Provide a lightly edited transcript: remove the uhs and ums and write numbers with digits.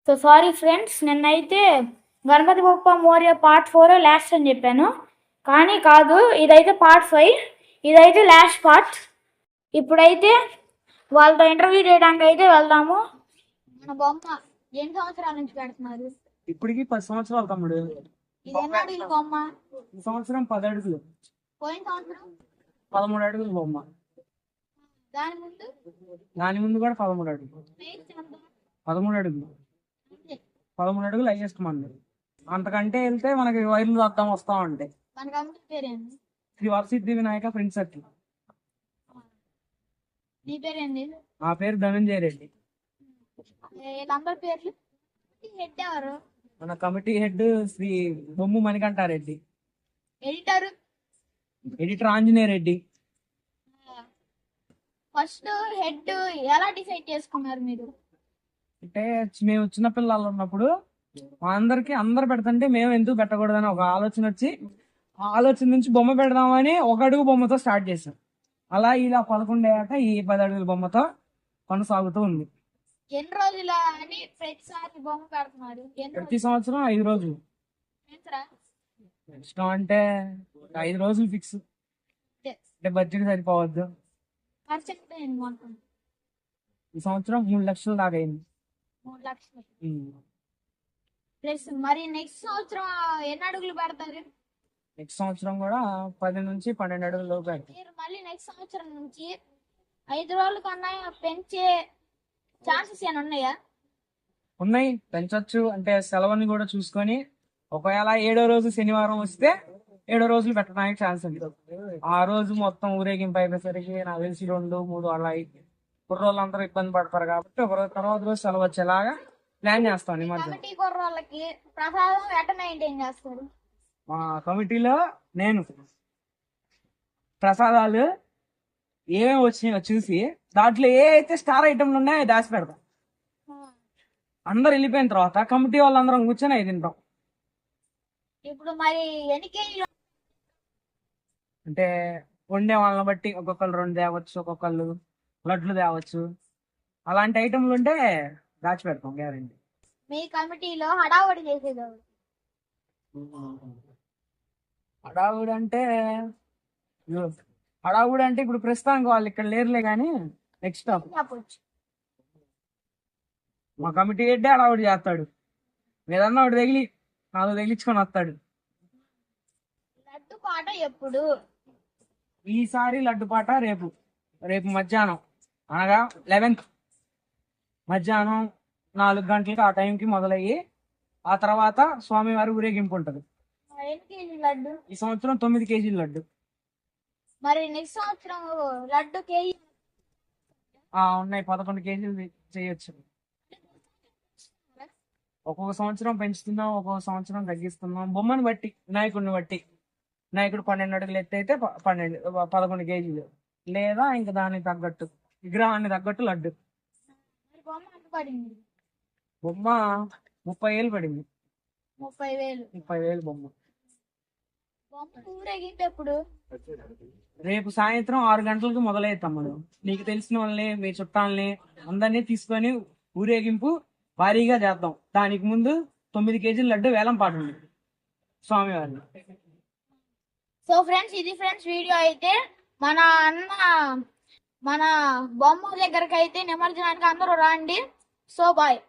So sorry friends, నిన్నైతే Ganapati Bappa Morya part 4 last అని చెప్పాను, కానీ కాదు, ఇదైతే పార్ట్ 5. ఇదైతే లాస్ట్ పార్ట్. ఇప్పుడైతే వాళ్ళతో ఇంటర్వ్యూ చేయడానికి అయితే వెళ్దాము. మన బొమ్మ ఎన్ని సంవత్సరాల నుంచి పెడుతున్నారు? ఇప్పటికి 10 సంవత్సరాలు తమ్ముడు. ఇది ఎన్ని అడుగులు బొమ్మ? ఈ సంవత్సరం 10 అడుగులు. పోయిన సంవత్సరం 13 అడుగులు బొమ్మ. దాని ముందు కూడా 13 అడుగులు. 13 అడుగులు. 13 అడుగులు హైయెస్ట్ మంది. అంతకంటే వెళ్తే మనకి వైర్లు అర్థం వస్తా ఉంటాయి. మన కమిటీ పేరేంటి? Shri Varasiddhi Vinayaka friends circle. నీ పేరేంటి? నా పేరు ధనంజయ రెడ్డి. నంబర్ పేర్లు? హెడ్ ఎవరు? మన committee head Shri Bommu Manikantha Reddy. Editor Anjaneya Reddy. First head ఎలా డిసైడ్ చేసుకున్నారు మీరు? అంటే మేము చిన్న పిల్లలు ఉన్నప్పుడు మా అందరు పెడతంటే మేము ఎందుకు పెట్టకూడదని ఒక ఆలోచన వచ్చి, ఆ ఆలోచన నుంచి బొమ్మ పెడదామని ఒక అడుగు బొమ్మతో స్టార్ట్ చేశాం. అలా ఇలా 11 అయ్యాక ఈ 10 అడుగుల బొమ్మతో కొనసాగుతూ ఉంది. ఎన్ని రోజులు అని ప్రతిసారి బొమ్మ పెడుతున్నారు? ప్రతి సంవత్సరం 5 రోజులు. ఇష్టం అంటే 5 రోజులు ఫిక్స్. అంటే బడ్జెట్ సరిపోవద్దు. ఈ సంవత్సరం 3 లక్షల దాకా అయింది. 3 లక్షలు ప్లస్. మరి నెక్స్ట్ సంవత్సరం ఎన్ని అడుగులు పెడతారు? నెక్స్ట్ సంవత్సరం కూడా 10 నుంచి 12 అడుగుల లోపు పెడతారు. మీరు మళ్ళీ నెక్స్ట్ సంవత్సరం నుంచి 5 రోజుల కన్నా పెంచే ఛాన్సెస్ ఏమైనా ఉన్నాయా? ఉన్నాయి, పెంచొచ్చు. అంటే సెలవుని కూడా చూసుకొని ఒకవేళ 7వ రోజు శనివారం వస్తే 7 రోజులు పెట్టడానికి ఛాన్స్ ఉంది. ఆ రోజు మొత్తం ఊరేగింపు అయిపోయేసరికి నాకు తెలిసి 2, 3 అలా కుర్రోళ్ళందరూ ఇబ్బంది పడతారు కాబట్టి ఒక రోజు తర్వాత రోజు సెలవు వచ్చేలాగా ప్లాన్ చేస్తాం. ఈ మధ్య కుర్రోళ్ళకి ప్రసాదం ఎట్లా మెయింటైన్ చేస్తారు? మా కమిటీలో నేను ప్రసాదాలు ఏమేమి వచ్చినాయో చూసి దాంట్లో ఏ అయితే స్టార్ ఐటమ్లు ఉన్నాయో దాచి పెడతాం. అందరు వెళ్ళిపోయిన తర్వాత కమిటీ వాళ్ళందరం కూర్చొని అవి తింటాం. ఇప్పుడు మరి ఎన్ని కేజీలు అంటే వండే వాళ్ళని బట్టి ఒక్కొక్కరు 2 తేవచ్చు, ఒక్కొక్కళ్ళు లడ్లు తేవచ్చు. అలాంటి ఐటమ్లు ఉంటే దాచి పెడతాం గ్యారెంటీ. మీ కమిటీలో హడావుడి చేసేది? హడావుడి అంటే ఇప్పుడు ప్రస్తుతానికి వాళ్ళు ఇక్కడ లేరులే, కానీ నెక్స్ట్ చెప్పొచ్చు. మా కమిటీ హెడ్డే హడావుడి చేస్తాడు. ఏదన్నా ఒకటి తగిలించుకొని వస్తాడు. లడ్డు పాట ఎప్పుడు? ఈసారి లడ్డు పాట రేపు మధ్యాహ్నం, అనగా 11th మధ్యాహ్నం 4 గంటలకి ఆ టైంకి మొదలయ్యి ఆ తర్వాత స్వామివారి ఊరేగింపు ఉంటది. లడ్డు ఈ సంవత్సరం 9 కేజీల లడ్డు. మరి నెక్స్ట్ సంవత్సరం లడ్డు కేజీ ఉన్నాయి, 11 కేజీలు చేయొచ్చు. ఒక్కొక్క సంవత్సరం పెంచుతున్నాం, ఒక్కొక్క సంవత్సరం తగ్గిస్తున్నాం. బొమ్మను బట్టి, వినాయకుడిని బట్టి. వినాయకుడు 12 అడుగులు ఎత్తైతే 11 కేజీలు, లేదా ఇంకా దానికి తగ్గట్టు విగ్రహాన్ని తగ్గట్టు లడ్డు. బొమ్మ 30,000 పడింది. 30,000 బొమ్మ. ఎప్పుడు? రేపు సాయంత్రం 6 గంటలకు మొదలవుతాం. మనం నీకు తెలిసిన వాళ్ళని, మీ చుట్టాలని అందరినీ తీసుకొని ఊరేగింపు భారీగా చేద్దాం. దానికి ముందు 9 కేజీల లడ్డు వేలం పాట ఉంది స్వామివారిని. సో ఫ్రెండ్స్, ఇది ఫ్రెండ్స్ వీడియో అయితే మన బొమ్మ దగ్గరకు అయితే నిమజ్జనానికి అందరూ రండి. So bye.